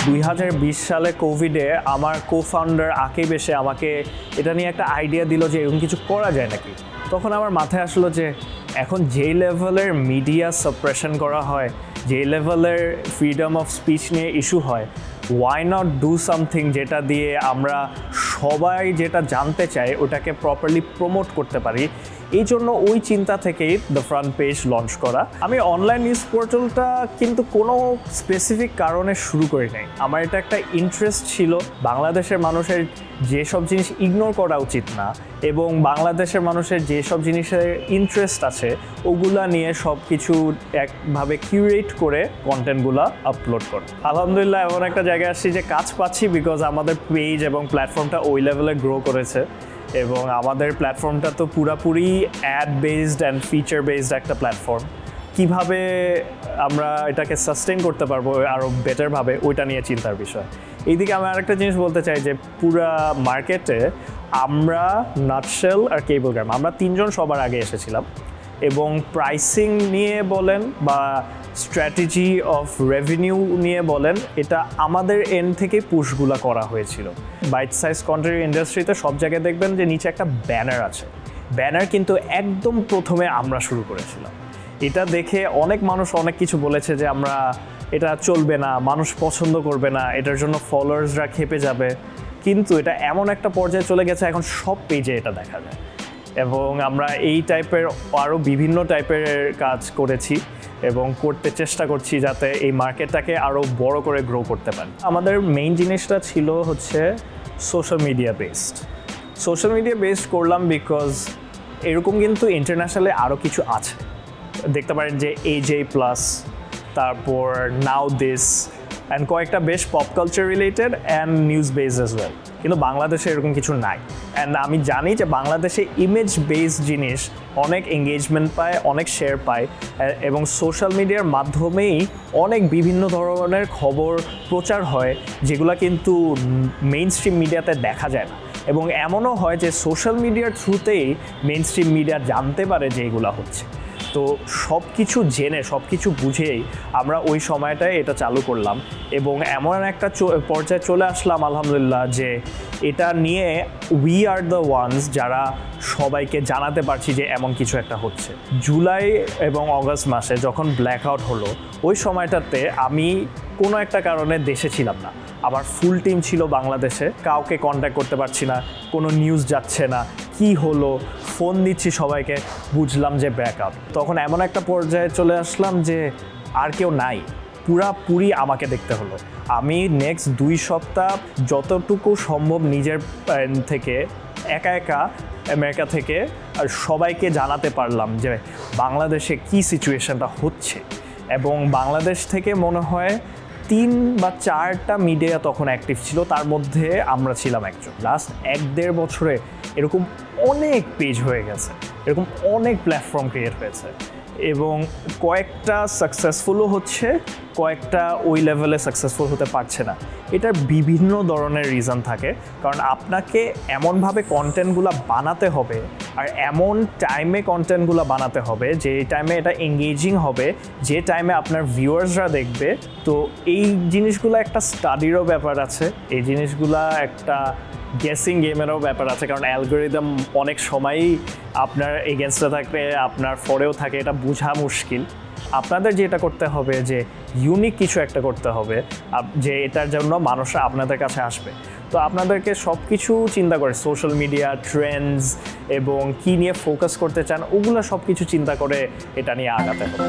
2020 সালে কোভিডে আমার কো-ফাউন্ডার আকিব এসে আমাকে এটা নিয়ে একটা আইডিয়া দিল যে এরকম কিছু করা যায় নাকি। তখন আমার মাথায় আসলো যে এখন যেই লেভেলের মিডিয়া সাপ্রেশন করা হয়, যেই লেভেলের ফ্রিডম অফ স্পিচ নিয়ে ইস্যু হয়, ওয়াই নট ডু সামথিং যেটা দিয়ে আমরা সবাই যেটা জানতে চাই ওটাকে প্রপারলি প্রমোট করতে পারি। এই জন্য ওই চিন্তা থেকেই দ্য ফ্রন্ট পেজ লঞ্চ করা। আমি অনলাইন নিউজ পোর্টালটা কিন্তু কোনো স্পেসিফিক কারণে শুরু করি নাই। আমার এটা একটা ইন্টারেস্ট ছিল বাংলাদেশের মানুষের যেসব জিনিস ইগনোর করা উচিত না এবং বাংলাদেশের মানুষের যেসব জিনিসের ইন্টারেস্ট আছে ওগুলা নিয়ে সব কিছু একভাবে কিউরেট করে কন্টেন্টগুলো আপলোড করা। আলহামদুলিল্লাহ এমন একটা জায়গায় আসছি যে কাজ পাচ্ছি বিকজ আমাদের পেজ এবং প্ল্যাটফর্মটা ওই লেভেলে গ্রো করেছে এবং আমাদের প্ল্যাটফর্মটা তো পুরাপুরি ad based and feature based একটা প্ল্যাটফর্ম। কিভাবে আমরা এটাকে সাস্টেন করতে পারবো আরও বেটারভাবে ওইটা নিয়ে চিন্তার বিষয়। এইদিকে আমি আরেকটা জিনিস বলতে চাই যে পুরা মার্কেটে আমরা নাটশেল আর কেবলগ্রাম আমরা তিনজন সবার আগে এসেছিলাম এবং প্রাইসিং নিয়ে বলেন বা স্ট্র্যাটেজি অফ রেভিনিউ নিয়ে বলেন এটা আমাদের এন্ড থেকে পুশগুলা করা হয়েছিল। বাইট সাইজ কন্টেন্ট ইন্ডাস্ট্রিতে সব জায়গায় দেখবেন যে নিচে একটা ব্যানার আছে, ব্যানার কিন্তু একদম প্রথমে আমরা শুরু করেছিলাম। এটা দেখে অনেক মানুষ অনেক কিছু বলেছে যে আমরা এটা চলবে না, মানুষ পছন্দ করবে না, এটার জন্য ফলোয়ার্সরা খেপে যাবে, কিন্তু এটা এমন একটা পর্যায়ে চলে গেছে এখন সব পেজে এটা দেখা যায় এবং আমরা এই টাইপের আরও বিভিন্ন টাইপের কাজ করেছি এবং করতে চেষ্টা করছি যাতে এই মার্কেটটাকে আরও বড় করে গ্রো করতে পারি। আমাদের মেইন জিনিসটা ছিল হচ্ছে সোশ্যাল মিডিয়া বেসড করলাম বিকজ এরকম কিন্তু ইন্টারন্যাশনালে আরও কিছু আছে। দেখতে পারেন যে AJ+, তারপর নাও দিস অ্যান্ড কয়েকটা বেশ pop culture related and news based as well, কিন্তু বাংলাদেশে এরকম কিছু নাই। অ্যান্ড আমি জানি যে বাংলাদেশে ইমেজ বেসড জিনিস অনেক এঙ্গেজমেন্ট পায়, অনেক শেয়ার পায় এবং সোশ্যাল মিডিয়ার মাধ্যমেই অনেক বিভিন্ন ধরনের খবর প্রচার হয় যেগুলো কিন্তু মেইন স্ট্রিম মিডিয়াতে দেখা যায় না এবং এমনও হয় যে সোশ্যাল মিডিয়ার থ্রুতেই মেইন স্ট্রিম মিডিয়া জানতে পারে যে এগুলো হচ্ছে। তো সব কিছু জেনে সব কিছু বুঝেই আমরা ওই সময়টায় এটা চালু করলাম এবং এমন একটা পর্যায়ে চলে আসলাম আলহামদুলিল্লাহ যে এটা নিয়ে উই আর দ্য ওয়ান্স যারা সবাইকে জানাতে পারছি যে এমন কিছু একটা হচ্ছে। জুলাই এবং অগাস্ট মাসে যখন ব্ল্যাক আউট হলো ওই সময়টাতে আমি কোনো একটা কারণে দেশে ছিলাম না, আমার ফুল টিম ছিল বাংলাদেশে, কাউকে কন্ট্যাক্ট করতে পারছি না, কোনো নিউজ যাচ্ছে না, কি হলো ফোন দিচ্ছি সবাইকে, বুঝলাম যে ব্যাকআপ। তখন এমন একটা পর্যায়ে চলে আসলাম যে আর কেউ নাই, পুরাপুরি আমাকে দেখতে হলো। আমি নেক্সট 2 সপ্তাহ যতটুকু সম্ভব নিজের থেকে একা আমেরিকা থেকে আর সবাইকে জানাতে পারলাম যে বাংলাদেশে কি সিচুয়েশনটা হচ্ছে এবং বাংলাদেশ থেকে মনে হয় 3 বা 4টা মিডিয়া তখন অ্যাক্টিভ ছিল, তার মধ্যে আমরা ছিলাম একজন। লাস্ট 1-1.5 বছরে এরকম অনেক পেজ হয়ে গেছে, এরকম অনেক প্ল্যাটফর্ম ক্রিয়েট হয়েছে এবং কয়েকটা সাকসেসফুলও হচ্ছে, কয়েকটা ওই লেভেলে সাকসেসফুল হতে পারছে না। এটার বিভিন্ন ধরনের রিজন থাকে, কারণ আপনাকে এমনভাবে কন্টেন্টগুলো বানাতে হবে আর এমন টাইমে কন্টেন্টগুলো বানাতে হবে যে টাইমে এটা এঙ্গেজিং হবে, যে টাইমে আপনার ভিউয়ার্সরা দেখবে। তো এই জিনিসগুলো একটা স্টাডিরও ব্যাপার আছে, এই জিনিসগুলা একটা গেসিং গেমেরও ব্যাপার আছে, কারণ অ্যালগোরিদম অনেক সময়ই আপনার এগেনস্টে থাকে, আপনার ফরেও থাকে, এটা বোঝা মুশকিল। আপনাদের যেটা করতে হবে যে ইউনিক কিছু একটা করতে হবে যে এটার জন্য মানুষরা আপনাদের কাছে আসবে। তো আপনাদেরকে সব কিছু চিন্তা করে সোশ্যাল মিডিয়া ট্রেন্ডস এবং কী নিয়ে ফোকাস করতে চান ওগুলো সব কিছু চিন্তা করে এটা নিয়ে আগাতে হবে।